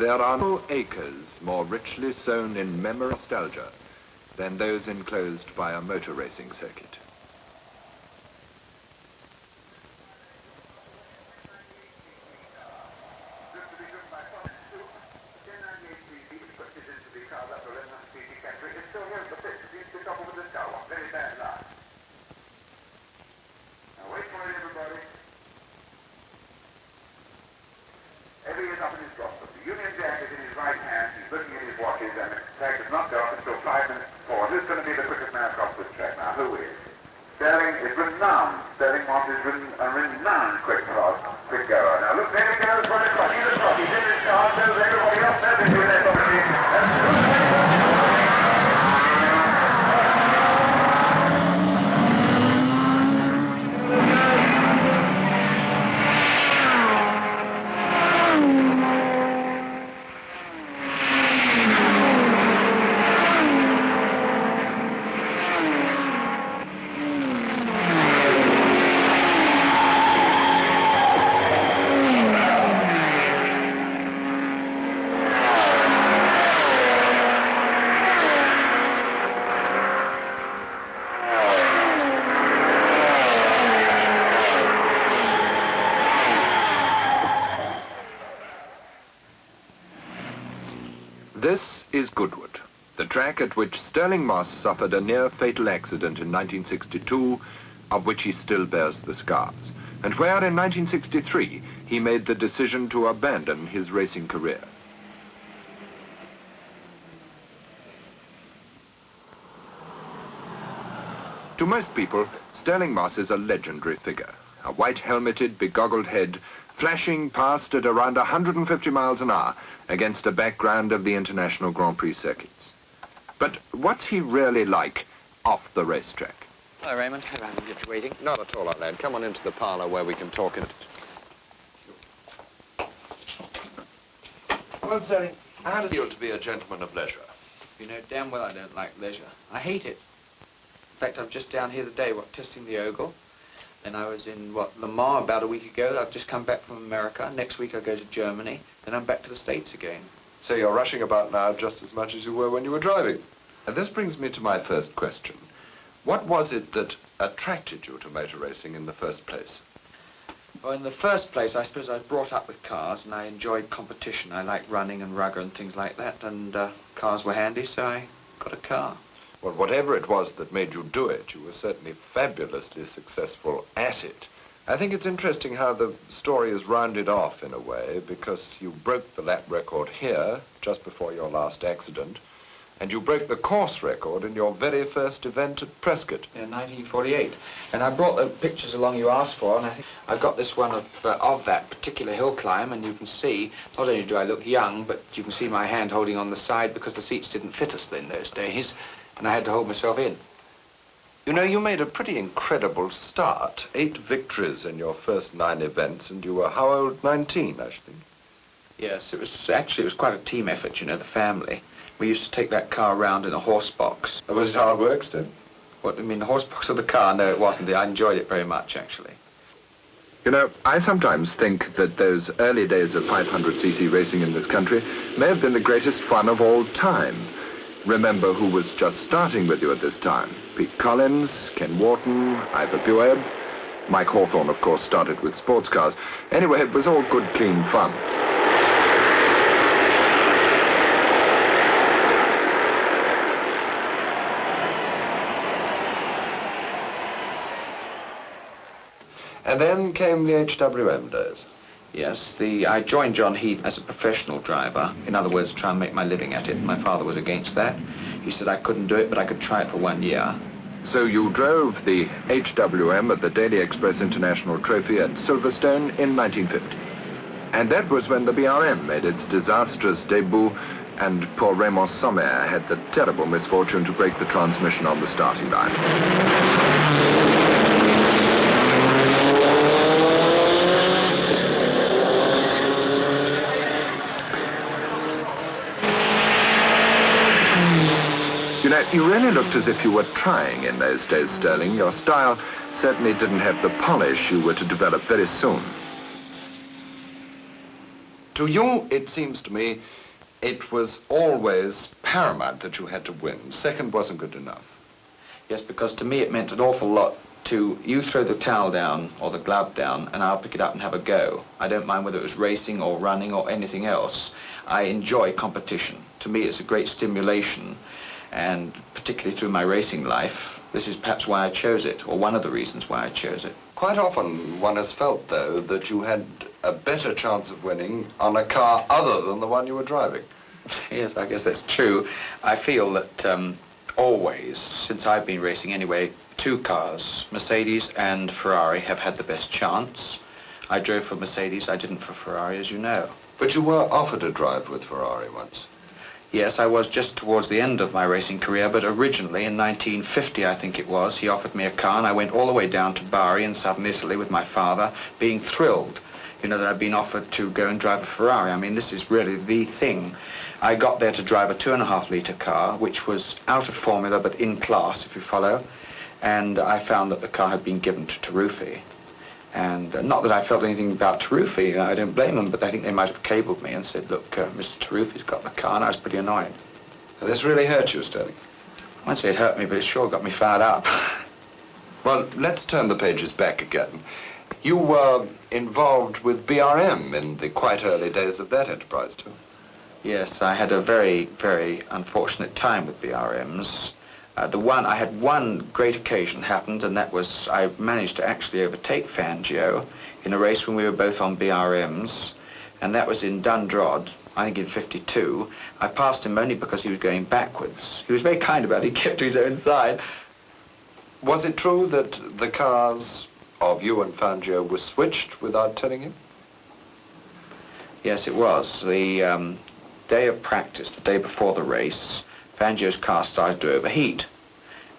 There are no acres more richly sown in memory and nostalgia than those enclosed by a motor racing circuit. Stirling Moss is a renowned quick goer. Now look, there he goes, right across. He's across. He's in his car, so everybody else knows he's there, obviously. This is Goodwood, the track at which Stirling Moss suffered a near-fatal accident in 1962, of which he still bears the scars, and where in 1963 he made the decision to abandon his racing career. To most people, Stirling Moss is a legendary figure, a white-helmeted, begoggled head flashing past at around 150 miles an hour against a background of the international Grand Prix circuits. But what's he really like off the racetrack? Hello, Raymond. I haven't kept you waiting. Not at all, lad. Come on into the parlour where we can talk in it. Well, Stirling, How does it feel to be a gentleman of leisure? you know damn well I don't like leisure. I hate it. In fact, I'm just down here today, testing the ogle. And I was in, Le Mans about a week ago. I've just come back from America. Next week I go to Germany. Then I'm back to the States again. So you're rushing about now just as much as you were when you were driving. And this brings me to my first question. What was it that attracted you to motor racing in the first place? Well, in the first place, I suppose I was brought up with cars, and I enjoyed competition. I liked running and rugger and things like that, and cars were handy, so I got a car. Well, whatever it was that made you do it, you were certainly fabulously successful at it. I think it's interesting how the story is rounded off in a way, because you broke the lap record here just before your last accident, and you broke the course record in your very first event at Prescott. In 1948. And I brought the pictures along you asked for, and I think I got this one of that particular hill climb, and you can see, not only do I look young, but you can see my hand holding on the side because the seats didn't fit us in those days, and I had to hold myself in. You know, you made a pretty incredible start. 8 victories in your first 9 events, and you were how old? 19, I think. Yes, it was quite a team effort, you know, the family. We used to take that car around in a horse box. Was it hard work, still? What, I mean, the horse box of the car? No, it wasn't. I enjoyed it very much, actually. You know, I sometimes think that those early days of 500cc racing in this country may have been the greatest fun of all time. Remember who was just starting with you at this time? Pete Collins, Ken Wharton, Ivor Bueb. Mike Hawthorn, of course, started with sports cars. Anyway, it was all good, clean fun. And then came the HWM days. Yes, I joined John Heath as a professional driver. In other words, try and make my living at it. My father was against that. He said I couldn't do it, but I could try it for 1 year. So you drove the HWM at the Daily Express International Trophy at Silverstone in 1950. And that was when the BRM made its disastrous debut, and poor Raymond Sommer had the terrible misfortune to break the transmission on the starting line. You know, you really looked as if you were trying in those days, Stirling. Your style certainly didn't have the polish you were to develop very soon. To you, it seems to me, it was always paramount that you had to win. Second wasn't good enough. Yes, because to me it meant an awful lot to, you throw the towel down or the glove down and I'll pick it up and have a go. I don't mind whether it was racing or running or anything else. I enjoy competition. To me it's a great stimulation, and particularly through my racing life, this is perhaps why I chose it, or one of the reasons why I chose it. Quite often one has felt, though, that you had a better chance of winning on a car other than the one you were driving. Yes, I guess that's true. I feel that always, since I've been racing anyway, two cars, Mercedes and Ferrari, have had the best chance. I drove for Mercedes, I didn't for Ferrari, as you know. But you were offered a drive with Ferrari once. Yes, I was just towards the end of my racing career, but originally in 1950, I think it was, he offered me a car and I went all the way down to Bari in southern Italy with my father, being thrilled, you know, that I'd been offered to go and drive a Ferrari. I mean, this is really the thing. I got there to drive a 2.5-litre car, which was out of formula but in class, if you follow, and I found that the car had been given to Taruffi. And not that I felt anything about Taruffi, I don't blame them, but I think they might have cabled me and said, look, Mr. Taruffi's got the car, and I was pretty annoyed. This really hurt you, Stirling? I won't say it hurt me, but it sure got me fired up. Well, let's turn the pages back again. You were involved with BRM in the quite early days of that enterprise, too. Yes, I had a very, very unfortunate time with BRMs. I had one great occasion happened, and that was I managed to actually overtake Fangio in a race when we were both on BRMs, and that was in Dundrod, I think in 52. I passed him only because he was going backwards. He was very kind about it, he kept to his own side. Was it true that the cars of you and Fangio were switched without telling him? Yes, it was. The day of practice, the day before the race, Fangio's car started to overheat.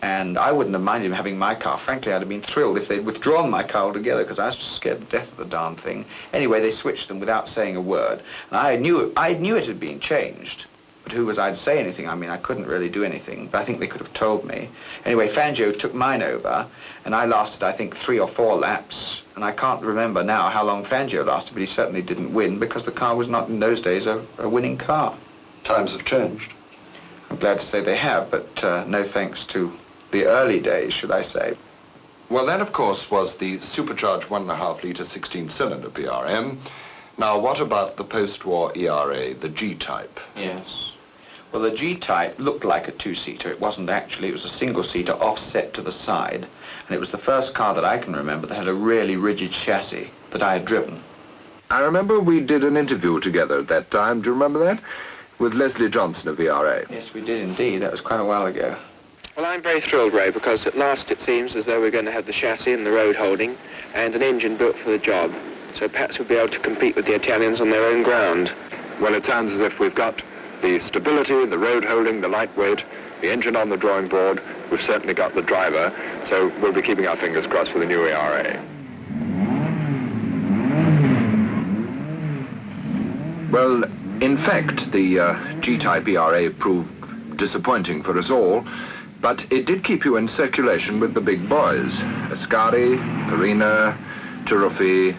And I wouldn't have minded him having my car. Frankly, I'd have been thrilled if they'd withdrawn my car altogether, because I was scared to death of the darn thing. Anyway, they switched them without saying a word. And I knew it had been changed. But who was I to say anything? I mean, I couldn't really do anything, but I think they could have told me. Anyway, Fangio took mine over, and I lasted, I think, 3 or 4 laps. And I can't remember now how long Fangio lasted, but he certainly didn't win, because the car was not, in those days, a winning car. Times have changed. I'm glad to say they have, but no thanks to the early days, should I say. Well, that, of course, was the supercharged 1.5-litre 16-cylinder BRM. Now, what about the post-war ERA, the G-type? Yes. Well, the G-type looked like a 2-seater. It wasn't actually. It was a single-seater offset to the side. And it was the first car that I can remember that had a really rigid chassis that I had driven. I remember we did an interview together at that time. Do you remember that? With Leslie Johnson of ERA. Yes, we did indeed. That was quite a while ago. Well, I'm very thrilled, Ray, because at last it seems as though we're going to have the chassis and the road holding and an engine built for the job. So perhaps we'll be able to compete with the Italians on their own ground. Well, it sounds as if we've got the stability, the road holding, the lightweight, the engine on the drawing board. We've certainly got the driver, so we'll be keeping our fingers crossed for the new ERA. Well, in fact, the G-type ERA proved disappointing for us all, but it did keep you in circulation with the big boys. Ascari, Farina, Taruffi,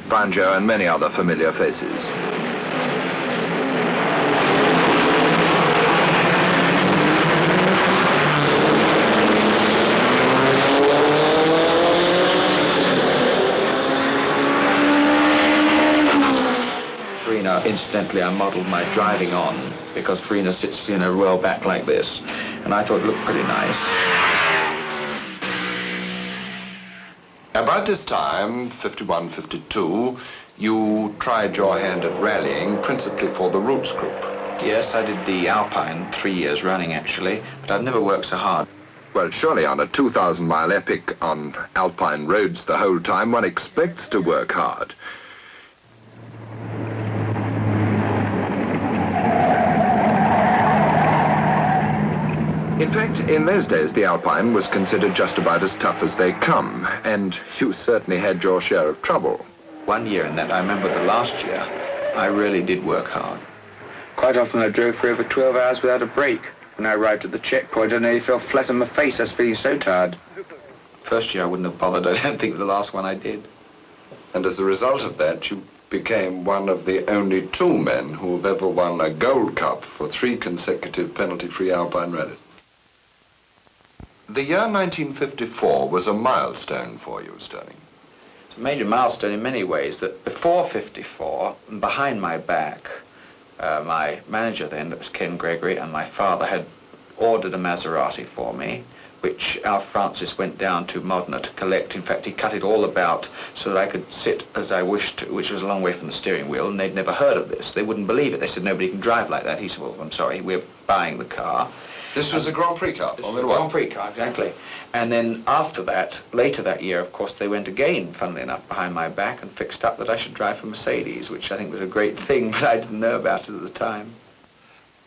Fangio, and many other familiar faces. Incidentally, I modelled my driving on because Farina sits, you know, well back like this, and I thought it looked pretty nice. About this time, 51, 52, you tried your hand at rallying, principally for the Roots Group. Yes, I did the Alpine 3 years running, actually, but I've never worked so hard. Well, surely on a 2,000-mile epic on Alpine roads the whole time, one expects to work hard. In fact, in those days, the Alpine was considered just about as tough as they come, and you certainly had your share of trouble. 1 year in that, I remember the last year, I really did work hard. Quite often I drove for over 12 hours without a break. When I arrived at the checkpoint, I nearly fell flat on my face. I was feeling so tired. First year I wouldn't have bothered. I don't think it was the last one I did. And as a result of that, you became one of the only two men who have ever won a Gold Cup for 3 consecutive penalty-free Alpine rallies. The year 1954 was a milestone for you, Stirling. It's a major milestone in many ways. That before 54, behind my back, my manager then, that was Ken Gregory, and my father had ordered a Maserati for me, which Alf Francis went down to Modena to collect. In fact, he cut it all about so that I could sit as I wished, which was a long way from the steering wheel, and they'd never heard of this. They wouldn't believe it. They said, nobody can drive like that. He said, well, I'm sorry, we're buying the car. This was a Grand Prix car, This was a Grand Prix car, exactly. And then after that, later that year, of course, they went again, funnily enough, behind my back and fixed up that I should drive for Mercedes, which I think was a great thing, but I didn't know about it at the time.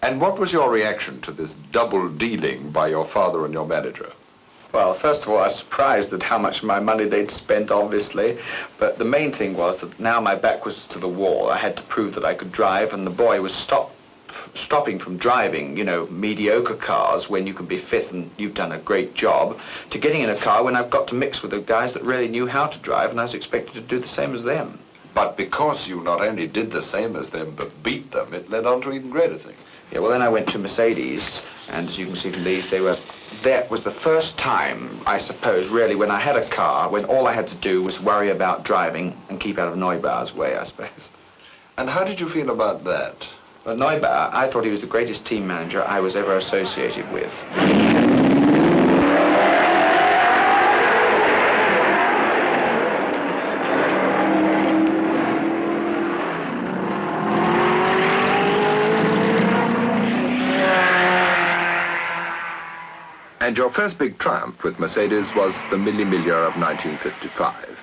And what was your reaction to this double dealing by your father and your manager? Well, first of all, I was surprised at how much of my money they'd spent, obviously. But the main thing was that now my back was to the wall. I had to prove that I could drive, and the boy was stopping from driving, you know, mediocre cars when you can be fifth and you've done a great job, to getting in a car when I've got to mix with the guys that really knew how to drive, and I was expected to do the same as them. But because you not only did the same as them, but beat them, it led on to even greater things. Yeah, well, then I went to Mercedes, and as you can see from these, that was the first time, I suppose, really, when I had a car, when all I had to do was worry about driving and keep out of Neubauer's way, I suppose. And how did you feel about that? Well, Neubauer, I thought he was the greatest team manager I was ever associated with. And your first big triumph with Mercedes was the Mille Miglia of 1955.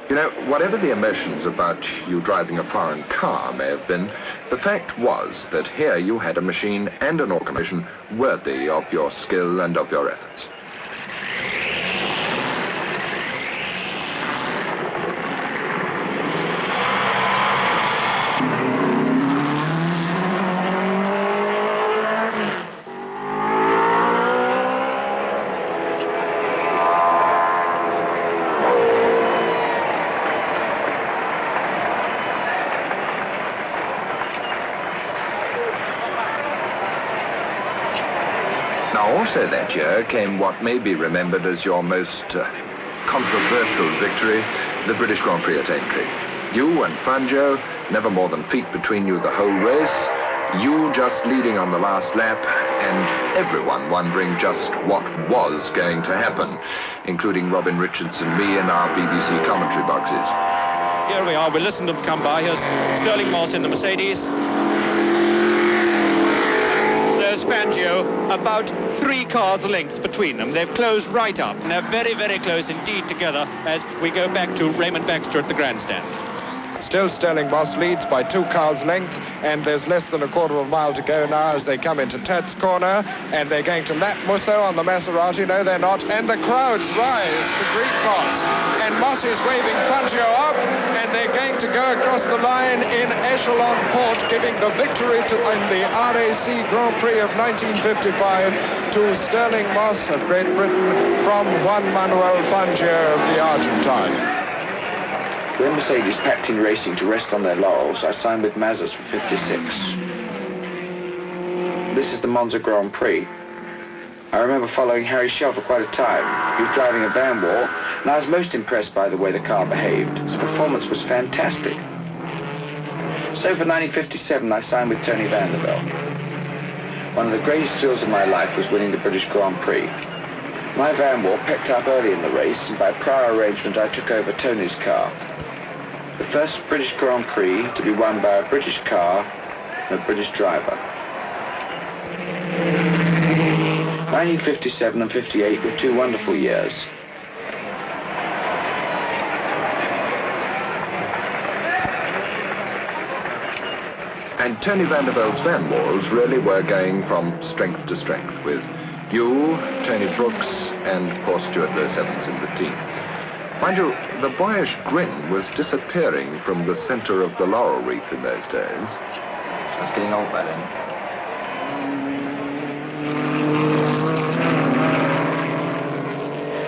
You know, whatever the emotions about you driving a foreign car may have been, the fact was that here you had a machine and an organisation worthy of your skill and of your efforts. Also that year came what may be remembered as your most controversial victory, the British Grand Prix at Aintree. You and Fangio, never more than feet between you the whole race, you just leading on the last lap, and everyone wondering just what was going to happen, including Robin Richards and me in our BBC commentary boxes. Here we are, we'll listen to them come by. Here's Stirling Moss in the Mercedes. There's Fangio, about 3 cars length between them. They've closed right up, and they're very, very close indeed together as we go back to Raymond Baxter at the grandstand. Still Stirling Moss leads by 2 cars length, and there's less than a quarter of a mile to go now as they come into Notts Corner, and they're going to lap Musso on the Maserati. No, they're not, and the crowds rise to greet Moss, and Moss is waving Fangio up, and they're going to go across the line in echelon port, giving the victory in the RAC Grand Prix of 1955 to Stirling Moss of Great Britain from Juan Manuel Fangio of the Argentine. When Mercedes packed in racing to rest on their laurels, I signed with Mazas for 56. This is the Monza Grand Prix. I remember following Harry Schell for quite a time. He was driving a Van Wall, and I was most impressed by the way the car behaved. Its performance was fantastic. So for 1957, I signed with Tony Vanderbilt. One of the greatest thrills of my life was winning the British Grand Prix. My Van Wall picked up early in the race, and by prior arrangement, I took over Tony's car. The first British Grand Prix to be won by a British car and a British driver. 1957 and 58 were 2 wonderful years. And Tony Vanderbilt's Van Walls really were going from strength to strength with you, Tony Brooks, and of course Stuart Lewis Evans in the team. Mind you, the boyish grin was disappearing from the center of the laurel wreath in those days. I was getting old by then.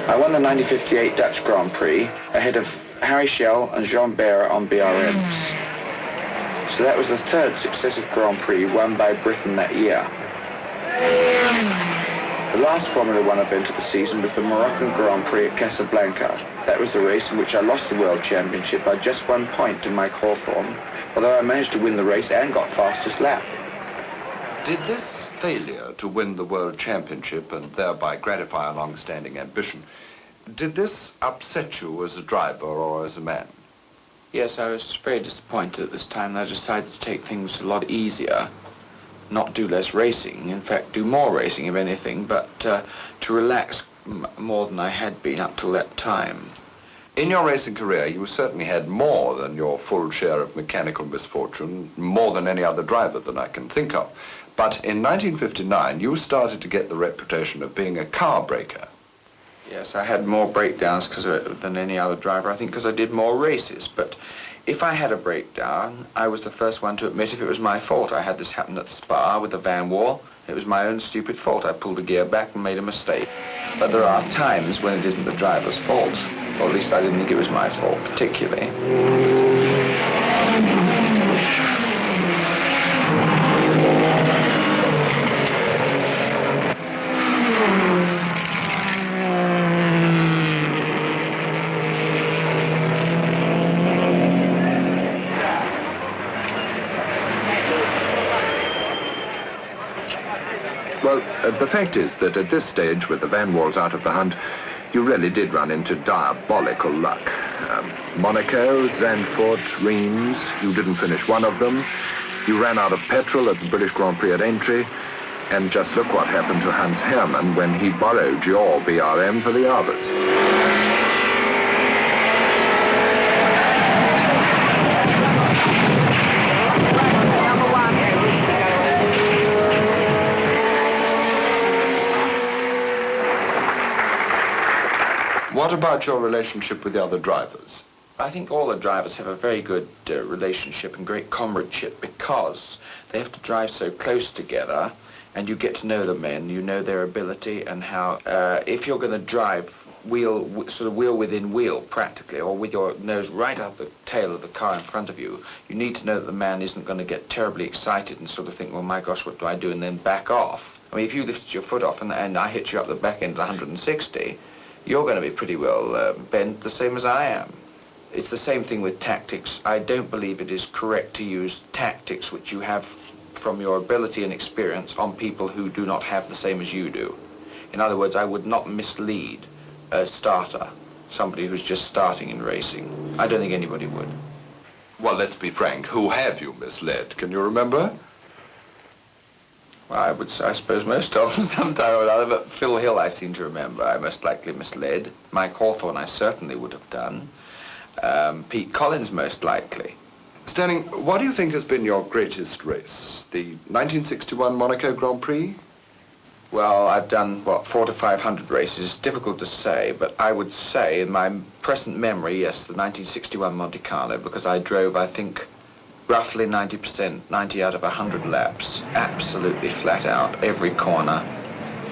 I won the 1958 Dutch Grand Prix ahead of Harry Schell and Jean Bear on BRMs. So that was the third successive Grand Prix won by Britain that year. The last Formula One event of the season was the Moroccan Grand Prix at Casablanca. That was the race in which I lost the World Championship by just 1 point to Mike Hawthorn, although I managed to win the race and got fastest lap. Did this failure to win the World Championship and thereby gratify a long-standing ambition, did this upset you as a driver or as a man? Yes, I was very disappointed at this time, and I decided to take things a lot easier, not do less racing, in fact do more racing if anything, but to relax more than I had been up till that time. In your racing career, you certainly had more than your full share of mechanical misfortune, more than any other driver that I can think of. But in 1959, you started to get the reputation of being a car breaker. Yes, I had more breakdowns than any other driver, I think because I did more races. But if I had a breakdown, I was the first one to admit if it was my fault. I had this happen at Spa with the van wall. It was my own stupid fault. I pulled a gear back and made a mistake. But there are times when it isn't the driver's fault. Or at least I didn't think it was my fault, particularly. Well, the fact is that at this stage, with the van walls out of the hunt, you really did run into diabolical luck. Monaco, Zandvoort, Reims, you didn't finish one of them. You ran out of petrol at the British Grand Prix at Aintree, and just look what happened to Hans Hermann when he borrowed your BRM for the Arbors. What about your relationship with the other drivers? I think all the drivers have a very good relationship and great comradeship because they have to drive so close together and you get to know the men, you know their ability and how, if you're going to drive wheel within wheel practically, or with your nose right up the tail of the car in front of you, you need to know that the man isn't going to get terribly excited and sort of think, well, my gosh, what do I do, and then back off. I mean, if you lifted your foot off and I hit you up the back end at 160, you're going to be pretty well bent, the same as I am. It's the same thing with tactics. I don't believe it is correct to use tactics which you have from your ability and experience on people who do not have the same as you do. In other words, I would not mislead a starter, somebody who's just starting in racing. I don't think anybody would. Well, let's be frank. Who have you misled? Can you remember? Well, I suppose most of them sometime or another, but Phil Hill I seem to remember I most likely misled. Mike Hawthorn I certainly would have done. Pete Collins most likely. Stirling, what do you think has been your greatest race? The 1961 Monaco Grand Prix? Well, I've done, 400 to 500 races. It's difficult to say, but I would say in my present memory, yes, the 1961 Monte Carlo, because I drove, I think, roughly 90%, 90 out of 100 laps, absolutely flat out, every corner,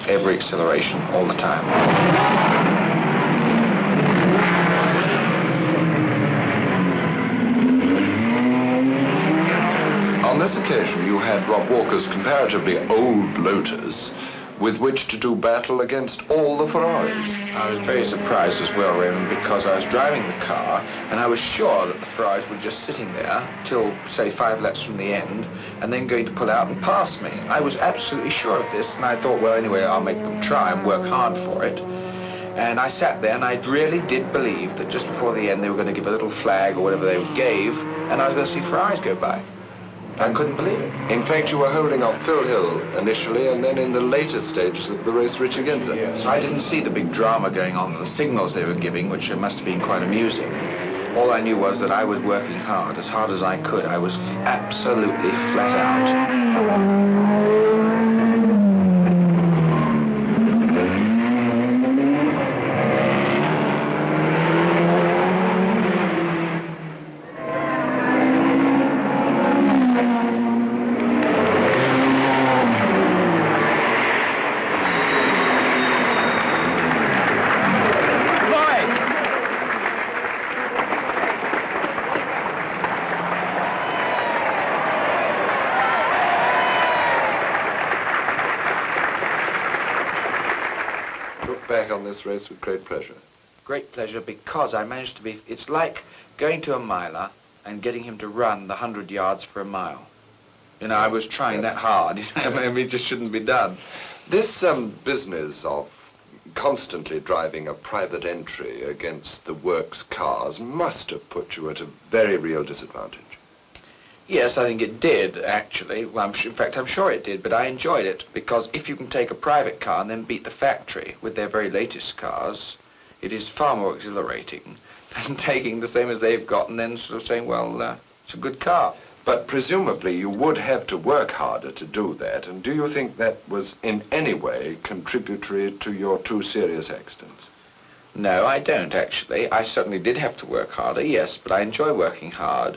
every acceleration, all the time. On this occasion, you had Rob Walker's comparatively old Lotus with which to do battle against all the Ferraris. I was very surprised as well, Raymond, because I was driving the car and I was sure that the Ferraris were just sitting there till, say, 5 laps from the end and then going to pull out and pass me. I was absolutely sure of this, and I thought, well, anyway, I'll make them try and work hard for it. And I sat there and I really did believe that just before the end they were going to give a little flag or whatever they gave, and I was going to see Ferraris go by. I couldn't believe it. In fact, you were holding off Phil Hill initially, and then in the later stages of the race, Richard Ginter. Yes, I didn't see the big drama going on, the signals they were giving, which must have been quite amusing. All I knew was that I was working hard as I could. I was absolutely flat out. back on this race with great pleasure. Great pleasure, because I managed to be... It's like going to a miler and getting him to run the 100 yards for a mile. You know, I was trying that hard. Maybe it just shouldn't be done. This business of constantly driving a private entry against the works cars must have put you at a very real disadvantage. Yes, I think it did, actually. Well, in fact, I'm sure it did, but I enjoyed it, because if you can take a private car and then beat the factory with their very latest cars, it is far more exhilarating than taking the same as they've got and then sort of saying, well, it's a good car. But presumably you would have to work harder to do that, and do you think that was in any way contributory to your two serious accidents? No, I don't, actually. I certainly did have to work harder, yes, but I enjoy working hard.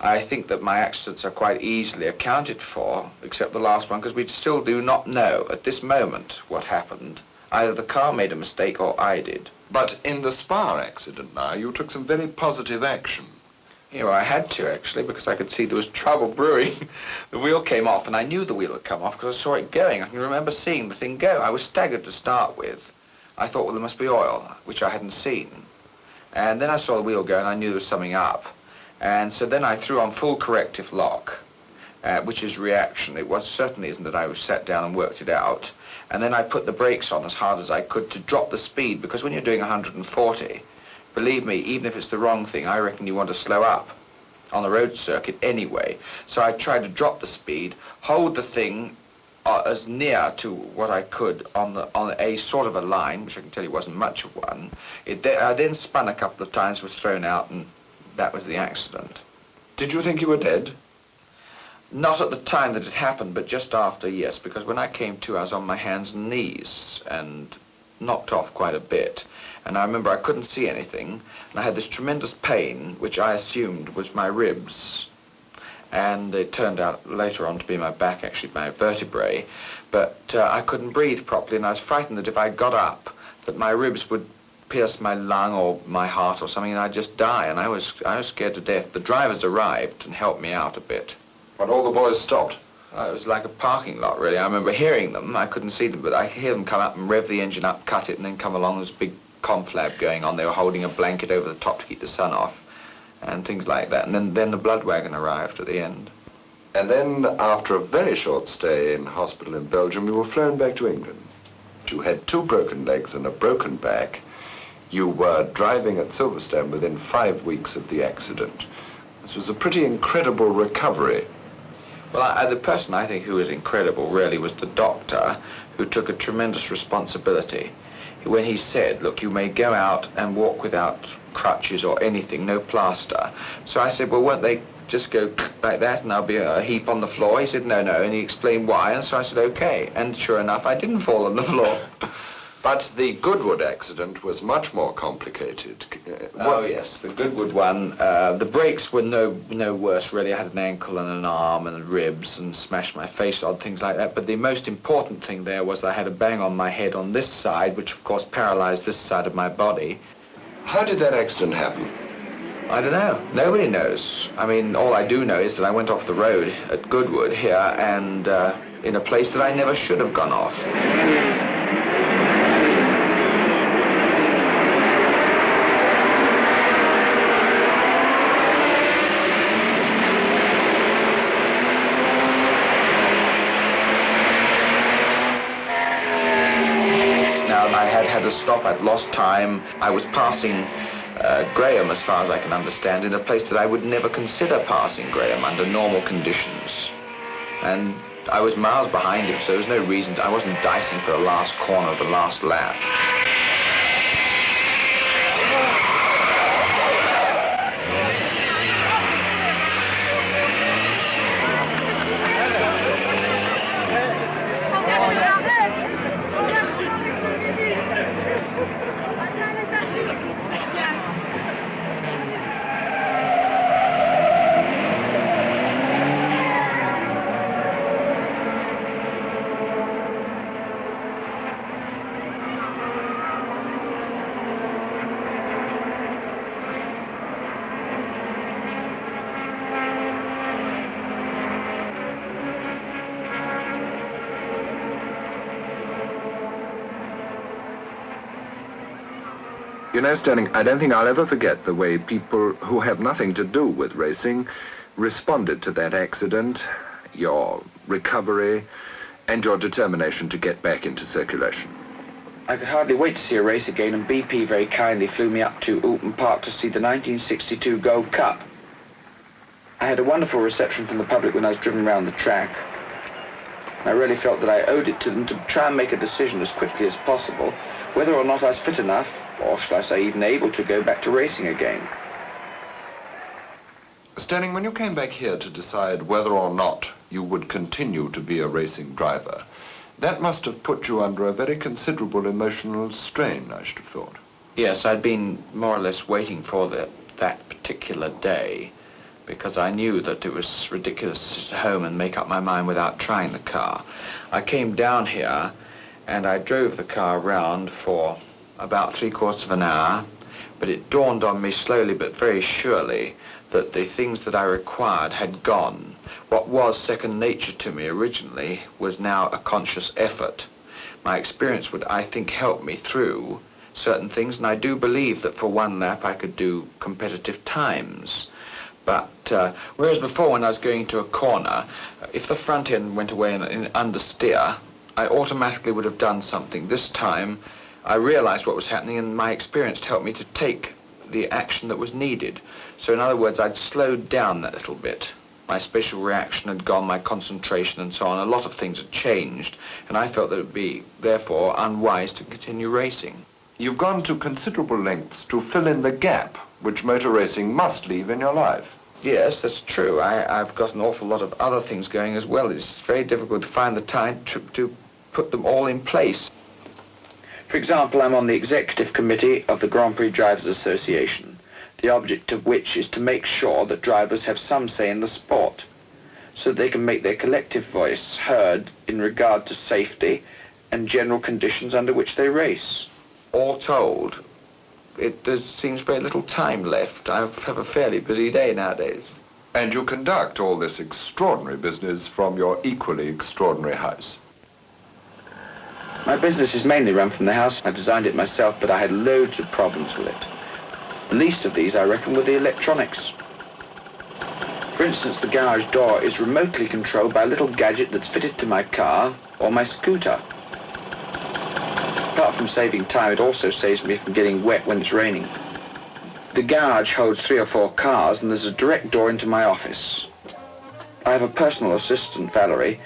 I think that my accidents are quite easily accounted for, except the last one, because we still do not know at this moment what happened. Either the car made a mistake or I did. But in the Spa accident now, you took some very positive action. You know, I had to, actually, because I could see there was trouble brewing. The wheel came off, and I knew the wheel had come off because I saw it going. I can remember seeing the thing go. I was staggered to start with. I thought, well, there must be oil, which I hadn't seen. And then I saw the wheel go, and I knew there was something up. And so then I threw on full corrective lock, which is reaction. It certainly isn't that I was sat down and worked it out. And then I put the brakes on as hard as I could to drop the speed, because when you're doing 140, believe me, even if it's the wrong thing, I reckon you want to slow up on the road circuit anyway. So I tried to drop the speed, hold the thing as near to what I could on a sort of a line, which I can tell you wasn't much of one. I then spun a couple of times, was thrown out, and that was the accident. Did you think you were dead? Not at the time that it happened, but just after, yes, because when I came to, I was on my hands and knees and knocked off quite a bit. And I remember I couldn't see anything, and I had this tremendous pain, which I assumed was my ribs. And it turned out later on to be my back, actually, my vertebrae. But I couldn't breathe properly, and I was frightened that if I got up, that my ribs would pierce my lung or my heart or something, and I'd just die. And I was scared to death. The drivers arrived and helped me out a bit. But all the boys stopped. It was like a parking lot, really. I remember hearing them. I couldn't see them, but I could hear them come up and rev the engine up, cut it, and then come along. There was a big conflab going on. They were holding a blanket over the top to keep the sun off, and things like that. And then the blood wagon arrived at the end. And then, after a very short stay in hospital in Belgium, you were flown back to England. You had 2 broken legs and a broken back. You were driving at Silverstone within 5 weeks of the accident. This was a pretty incredible recovery. Well, the person I think who was incredible really was the doctor, who took a tremendous responsibility. When he said, look, you may go out and walk without crutches or anything, no plaster. So I said, well, won't they just go like that and there'll be a heap on the floor? He said, no, and he explained why, and so I said, okay. And sure enough, I didn't fall on the floor. But the Goodwood accident was much more complicated. Oh, yes, the Goodwood one. The brakes were no worse, really. I had an ankle and an arm and ribs and smashed my face on, things like that. But the most important thing there was I had a bang on my head on this side, which, of course, paralyzed this side of my body. How did that accident happen? I don't know. Nobody knows. I mean, all I do know is that I went off the road at Goodwood here and in a place that I never should have gone off. Had a stop, I'd lost time. I was passing Graham, as far as I can understand, in a place that I would never consider passing Graham under normal conditions. And I was miles behind him, so there was no reason I wasn't dicing for the last corner of the last lap. You know, Stirling, I don't think I'll ever forget the way people who have nothing to do with racing responded to that accident, your recovery, and your determination to get back into circulation. I could hardly wait to see a race again, and BP very kindly flew me up to Wharton Park to see the 1962 Gold Cup. I had a wonderful reception from the public when I was driven around the track. I really felt that I owed it to them to try and make a decision as quickly as possible whether or not I was fit enough, or shall I say even able, to go back to racing again. Stirling, when you came back here to decide whether or not you would continue to be a racing driver, that must have put you under a very considerable emotional strain, I should have thought. Yes, I'd been more or less waiting for that particular day, because I knew that it was ridiculous to sit at home and make up my mind without trying the car. I came down here and I drove the car around for about 3/4 of an hour, but it dawned on me slowly but very surely that the things that I required had gone. What was second nature to me originally was now a conscious effort. My experience would, I think, help me through certain things, and I do believe that for one lap I could do competitive times. But whereas before, when I was going to a corner, if the front end went away in understeer, I automatically would have done something. This time, I realized what was happening, and my experience helped me to take the action that was needed. So in other words, I'd slowed down that little bit. My spatial reaction had gone, my concentration and so on. A lot of things had changed, and I felt that it would be, therefore, unwise to continue racing. You've gone to considerable lengths to fill in the gap which motor racing must leave in your life. Yes, that's true. I've got an awful lot of other things going as well. It's very difficult to find the time to put them all in place. For example, I'm on the executive committee of the Grand Prix Drivers Association, the object of which is to make sure that drivers have some say in the sport, so that they can make their collective voice heard in regard to safety and general conditions under which they race. All told, there seems very little time left. I have a fairly busy day nowadays. And you conduct all this extraordinary business from your equally extraordinary house. My business is mainly run from the house. I designed it myself, but I had loads of problems with it. The least of these, I reckon, were the electronics. For instance, the garage door is remotely controlled by a little gadget that's fitted to my car or my scooter. Apart from saving time, it also saves me from getting wet when it's raining. The garage holds 3 or 4 cars, and there's a direct door into my office. I have a personal assistant, Valerie,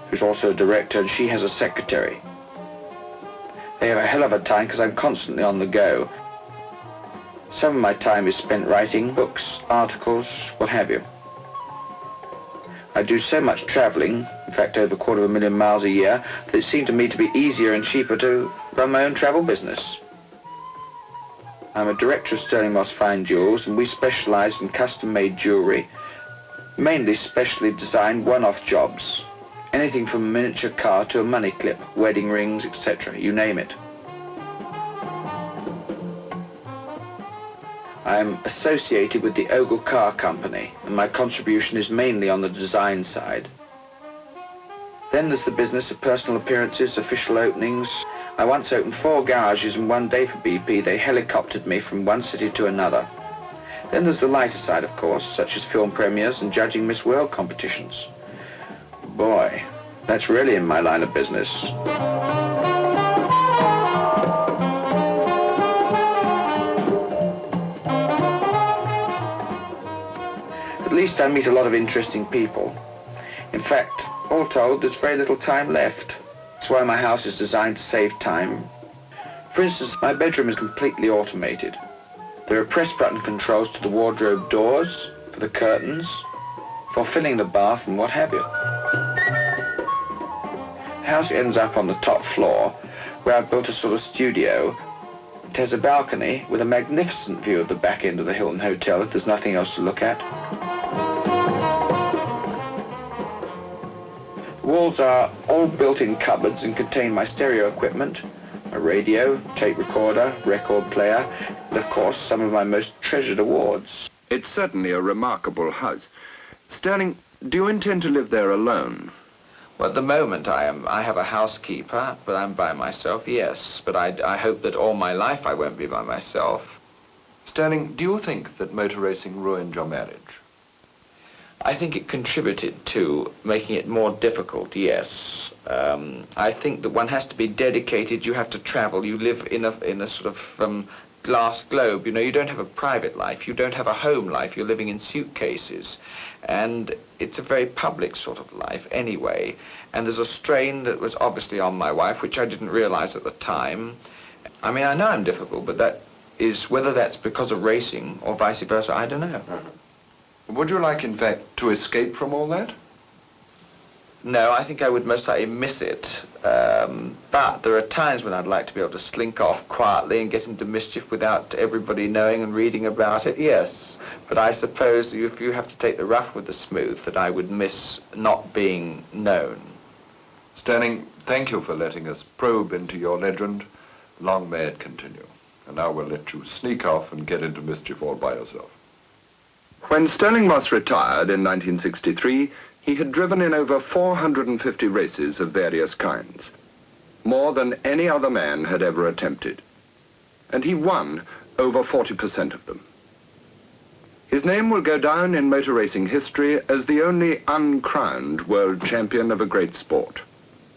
who's also a director, and she has a secretary. They have a hell of a time because I'm constantly on the go. Some of my time is spent writing books, articles, what have you. I do so much travelling, in fact over 250,000 miles a year, that it seemed to me to be easier and cheaper to run my own travel business. I'm a director of Stirling Moss Fine Jewels, and we specialise in custom-made jewellery, mainly specially designed one-off jobs. Anything from a miniature car to a money clip, wedding rings, etc., you name it. I'm associated with the Ogle Car Company, and my contribution is mainly on the design side. Then there's the business of personal appearances, official openings. I once opened 4 garages in one day for BP. They helicoptered me from one city to another. Then there's the lighter side, of course, such as film premieres and judging Miss World competitions. Boy, that's really in my line of business. At least I meet a lot of interesting people. In fact, all told, there's very little time left. That's why my house is designed to save time. For instance, my bedroom is completely automated. There are press-button controls to the wardrobe doors, for the curtains, for filling the bath and what have you. The house ends up on the top floor, where I've built a sort of studio. It has a balcony with a magnificent view of the back end of the Hilton Hotel if there's nothing else to look at. The walls are all built-in cupboards and contain my stereo equipment, a radio, tape recorder, record player, and of course some of my most treasured awards. It's certainly a remarkable house. Stirling, do you intend to live there alone? Well, at the moment I have a housekeeper, but I'm by myself, yes. But I hope that all my life I won't be by myself. Stirling, do you think that motor racing ruined your marriage? I think it contributed to making it more difficult, yes. I think that one has to be dedicated, you have to travel, you live in a sort of glass globe, you know, you don't have a private life, you don't have a home life, you're living in suitcases. And it's a very public sort of life anyway. And there's a strain that was obviously on my wife, which I didn't realize at the time. I mean, I know I'm difficult, but that is, whether that's because of racing or vice versa, I don't know. Would you like, in fact, to escape from all that? No, I think I would most likely miss it. But there are times when I'd like to be able to slink off quietly and get into mischief without everybody knowing and reading about it, yes. But I suppose if you have to take the rough with the smooth, that I would miss not being known. Stirling, thank you for letting us probe into your legend. Long may it continue. And now we'll let you sneak off and get into mischief all by yourself. When Stirling Moss retired in 1963, he had driven in over 450 races of various kinds, more than any other man had ever attempted. And he won over 40% of them. His name will go down in motor racing history as the only uncrowned world champion of a great sport.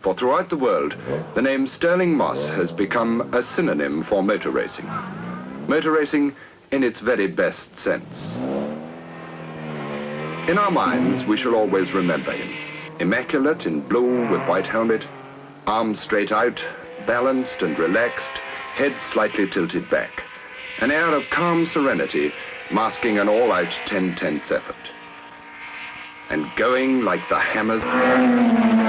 For throughout the world, the name Stirling Moss has become a synonym for motor racing. Motor racing in its very best sense. In our minds, we shall always remember him. Immaculate in blue with white helmet, arms straight out, balanced and relaxed, head slightly tilted back. An air of calm serenity masking an all-out 10/10 effort. And going like the hammers...